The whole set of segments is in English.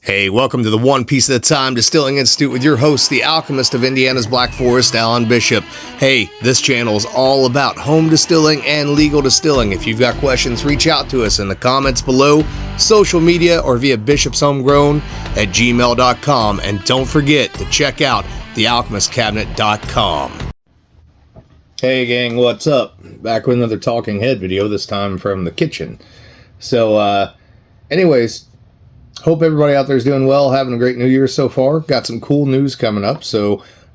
Hey, welcome to the One Piece at a Time Distilling Institute with your host, the alchemist of Indiana's Black Forest, Alan Bishop. Hey, this channel is all about home distilling and legal distilling. If you've got questions, reach out to us in the comments below, social media, or via bishopshomegrown@gmail.com. And don't forget to check out thealchemistcabinet.com. Hey gang, what's up? Back with another talking head video, this time from the kitchen. Anyways, hope everybody out there is doing well, having a great new year so far. Got some cool news coming up.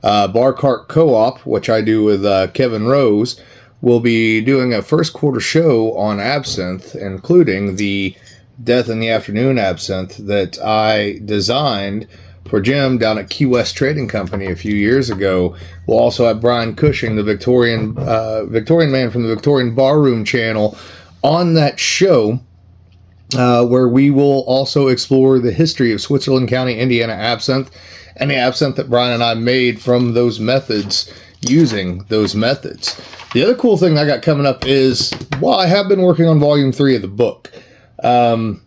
Bar Cart Co-op, which I do with Kevin Rose, will be doing a first quarter show on absinthe, including the Death in the Afternoon absinthe that I designed for Jim down at Key West Trading Company a few years ago. We'll also have Brian Cushing, the Victorian man from the Victorian Barroom channel, on that show. Where we will also explore the history of Switzerland County, Indiana absinthe, and the absinthe that Brian and I made from those methods, using those methods. The other cool thing I got coming up is, while I have been working on volume 3 of the book, I've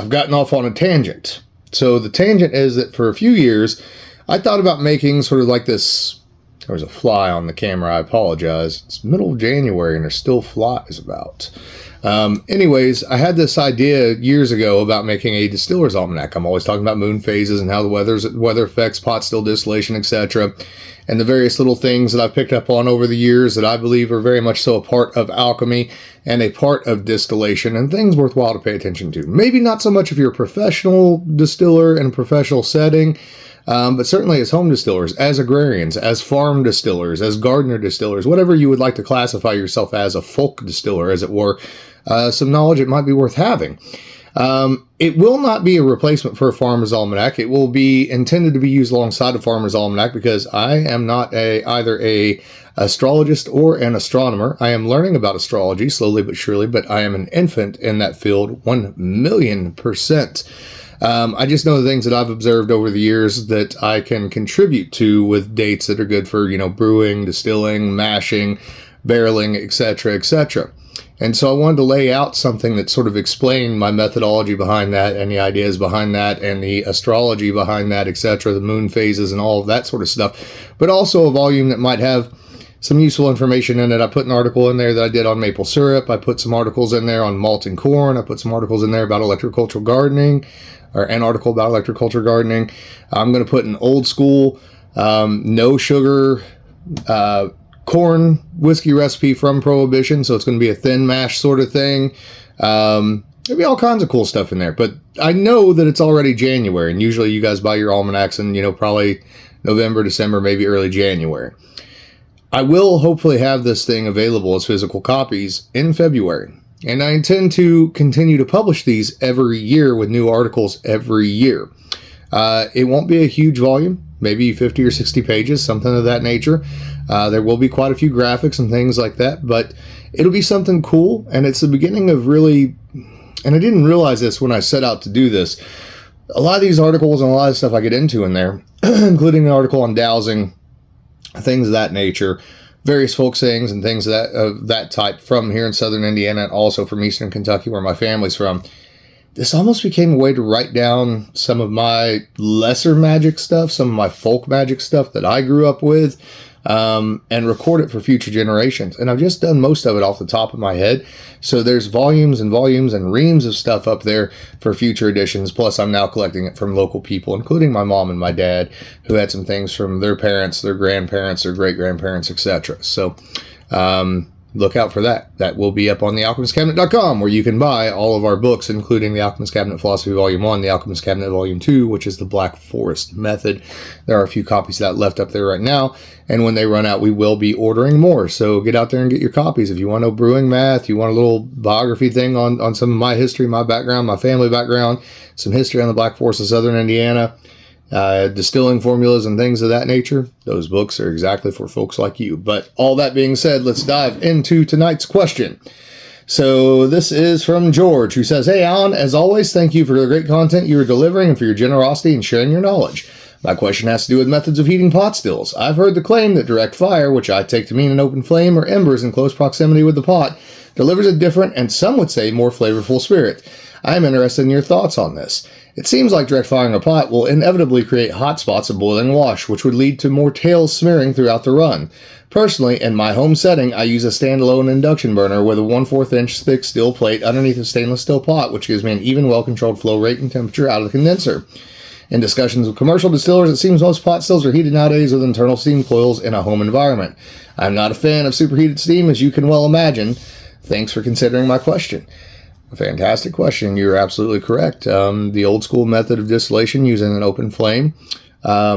gotten off on a tangent. So the tangent is that for a few years, I thought about making sort of like this. There was a fly on the camera, I apologize. It's middle of January and there's still flies about. Anyways, I had this idea years ago about making a distiller's almanac. I'm always talking about moon phases and how the weather affects pot still distillation, etc. And the various little things that I've picked up on over the years that I believe are very much so a part of alchemy and a part of distillation, and things worthwhile to pay attention to. Maybe not so much if you're a professional distiller in a professional setting, but certainly as home distillers, as agrarians, as farm distillers, as gardener distillers, whatever you would like to classify yourself as, a folk distiller, as it were, some knowledge it might be worth having. It will not be a replacement for a farmer's almanac. It will be intended to be used alongside a farmer's almanac because I am not either a astrologist or an astronomer. I am learning about astrology slowly but surely, but I am an infant in that field, 1,000,000%. I just know the things that I've observed over the years that I can contribute to with dates that are good for, brewing, distilling, mashing, barreling, etc., etc. And so I wanted to lay out something that sort of explained my methodology behind that and the ideas behind that and the astrology behind that, etc., the moon phases and all of that sort of stuff, but also a volume that might have some useful information in it. I put an article in there that I did on maple syrup. I put some articles in there on malt and corn. I put some articles in there about electrocultural gardening, or an article about electroculture gardening. I'm going to put an old school, no sugar, corn whiskey recipe from Prohibition. So it's going to be a thin mash sort of thing. There'll be all kinds of cool stuff in there, but I know that it's already January, and usually you guys buy your almanacs in, probably November, December, maybe early January. I will hopefully have this thing available as physical copies in February. And I intend to continue to publish these every year with new articles every year. It won't be a huge volume, maybe 50 or 60 pages, something of that nature. There will be quite a few graphics and things like that, but it'll be something cool. And it's the beginning of really, and I didn't realize this when I set out to do this, a lot of these articles and a lot of stuff I get into in there, including an article on dowsing, things of that nature, various folk sayings and things of that type from here in southern Indiana and also from eastern Kentucky, where my family's from. This almost became a way to write down some of my lesser magic stuff, some of my folk magic stuff that I grew up with, and record it for future generations. And I've just done most of it off the top of my head. So there's volumes and volumes and reams of stuff up there for future editions. Plus, I'm now collecting it from local people, including my mom and my dad, who had some things from their parents, their grandparents, their great-grandparents, etc. So, look out for that. That will be up on thealchemistcabinet.com, where you can buy all of our books, including The Alchemist Cabinet Philosophy Volume 1, The Alchemist Cabinet Volume 2, which is the Black Forest Method. There are a few copies of that left up there right now, and when they run out, we will be ordering more. So get out there and get your copies. If you want to know brewing math, you want a little biography thing on some of my history, my background, my family background, some history on the Black Forest of Southern Indiana, distilling formulas and things of that nature, those books are exactly for folks like you. But all that being said, let's dive into tonight's question. So this is from George, who says, "Hey Alan, as always, thank you for the great content you are delivering and for your generosity in sharing your knowledge. My question has to do with methods of heating pot stills. I've heard the claim that direct fire, which I take to mean an open flame or embers in close proximity with the pot, delivers a different and some would say more flavorful spirit. I am interested in your thoughts on this. It seems like direct firing a pot will inevitably create hot spots of boiling wash, which would lead to more tails smearing throughout the run. Personally, in my home setting, I use a standalone induction burner with a 1/4 inch thick steel plate underneath a stainless steel pot, which gives me an even, well-controlled flow rate and temperature out of the condenser. In discussions with commercial distillers, it seems most pot stills are heated nowadays with internal steam coils in a home environment. I'm not a fan of superheated steam, as you can well imagine. Thanks for considering my question. A fantastic question. You're absolutely correct. The old school method of distillation using an open flame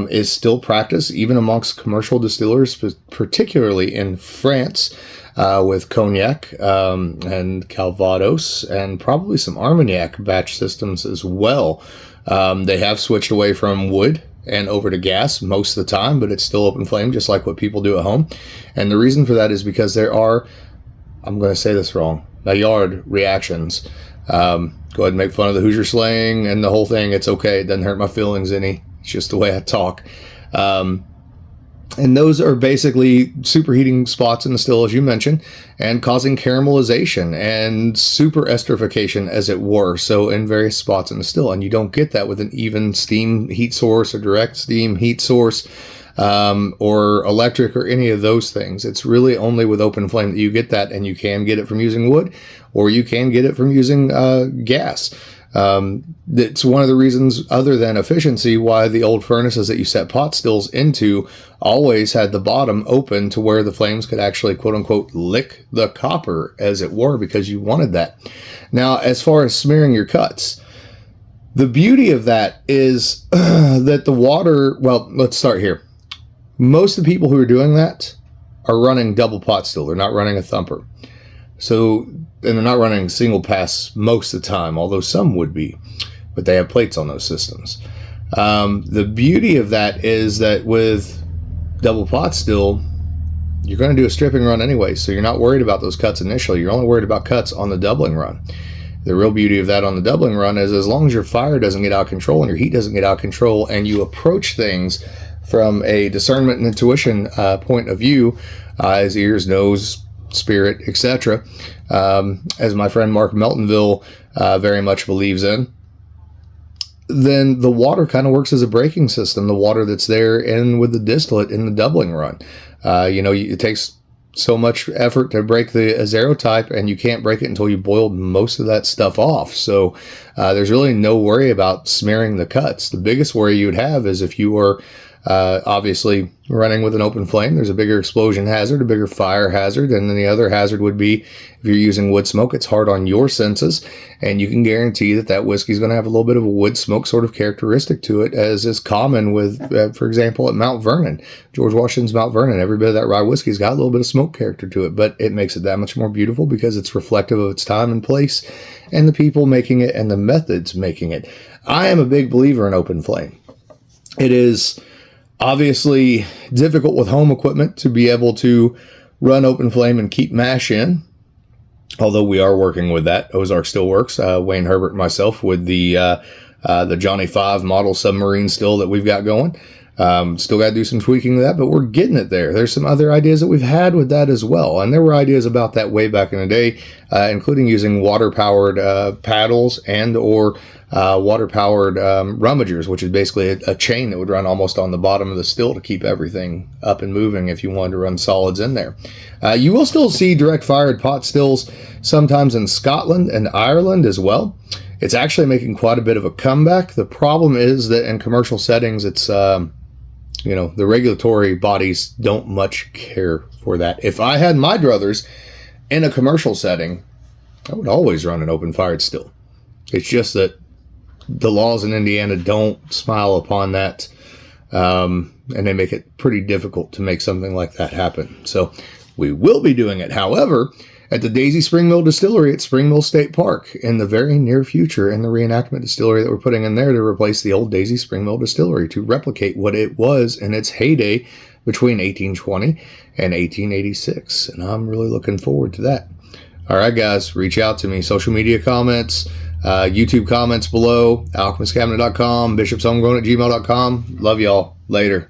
is still practiced even amongst commercial distillers, particularly in France, with Cognac and Calvados, and probably some Armagnac batch systems as well. They have switched away from wood and over to gas most of the time, but it's still open flame, just like what people do at home. And the reason for that is because there are, I'm going to say this wrong, Maillard reactions. Go ahead and make fun of the Hoosier slang and the whole thing. It's okay. It doesn't hurt my feelings any. It's just the way I talk. And those are basically superheating spots in the still, as you mentioned, and causing caramelization and super esterification, as it were, so in various spots in the still. And you don't get that with an even steam heat source or direct steam heat source, or electric or any of those things. It's really only with open flame that you get that, and you can get it from using wood, or you can get it from using gas. It's one of the reasons, other than efficiency, why the old furnaces that you set pot stills into always had the bottom open to where the flames could actually, quote unquote, lick the copper, as it were, because you wanted that. Now, as far as smearing your cuts, the beauty of that is that the water, well, let's start here. Most of the people who are doing that are running double pot still. They're not running a thumper. So, and they're not running single pass most of the time, although some would be, but they have plates on those systems. The beauty of that is that with double pot still, you're going to do a stripping run anyway, so you're not worried about those cuts initially. You're only worried about cuts on the doubling run. The real beauty of that on the doubling run is, as long as your fire doesn't get out of control and your heat doesn't get out of control, and you approach things from a discernment and intuition point of view, eyes, ears, nose, spirit, etc., as my friend Mark Meltonville very much believes in, then the water kind of works as a braking system, the water that's there and with the distillate in the doubling run. It takes so much effort to break the azerotype, and you can't break it until you boiled most of that stuff off. So there's really no worry about smearing the cuts. The biggest worry you would have is if you were obviously running with an open flame. There's a bigger explosion hazard, a bigger fire hazard, and then the other hazard would be if you're using wood smoke, it's hard on your senses, and you can guarantee that that whiskey is going to have a little bit of a wood smoke sort of characteristic to it, as is common with, for example, at Mount Vernon, George Washington's Mount Vernon. Every bit of that rye whiskey's got a little bit of smoke character to it, but it makes it that much more beautiful because it's reflective of its time and place, and the people making it and the methods making it. I am a big believer in open flame. It is obviously difficult with home equipment to be able to run open flame and keep mash in, although we are working with that. Ozark still works. Wayne Herbert and myself with the Johnny 5 model submarine still that we've got going. Still got to do some tweaking to that, but we're getting it there. There's some other ideas that we've had with that as well, and there were ideas about that way back in the day, including using water-powered paddles and or water-powered rummagers, which is basically a chain that would run almost on the bottom of the still to keep everything up and moving if you wanted to run solids in there. You will still see direct-fired pot stills sometimes in Scotland and Ireland as well. It's actually making quite a bit of a comeback. The problem is that in commercial settings, it's the regulatory bodies don't much care for that. If I had my druthers in a commercial setting, I would always run an open-fired still. It's just that the laws in Indiana don't smile upon that, and they make it pretty difficult to make something like that happen. So we will be doing it, however, at the Daisy Spring Mill Distillery at Spring Mill State Park in the very near future, in the reenactment distillery that we're putting in there to replace the old Daisy Spring Mill Distillery, to replicate what it was in its heyday between 1820 and 1886. And I'm really looking forward to that. All right, guys, reach out to me. Social media comments, YouTube comments below, alchemistcabinet.com, bishopshomegrown@gmail.com. Love y'all. Later.